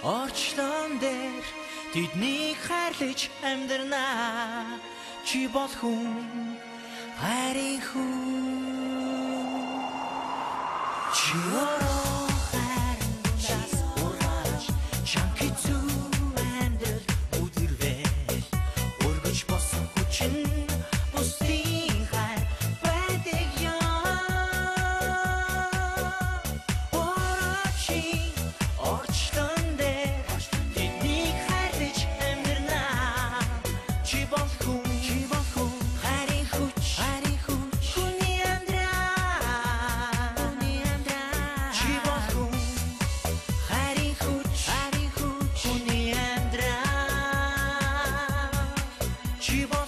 Орчлон дээр тэднийг хайрлаж амьдрнаа. Чи бол хүн хайрын хүн. Чи ороо хайрандаас ургаж чанхи зүв амьдрал үдирвэл өргөж босон хүчин бусдын хайр байдаг яа. Орочи орчлон дээр тэднийг хайрлаж амьдрнаа. Чи бол хүн хайрын хүч хүний амьдрал. Чи бол хүн хайрын хүч хүний амьдрал. Чи бол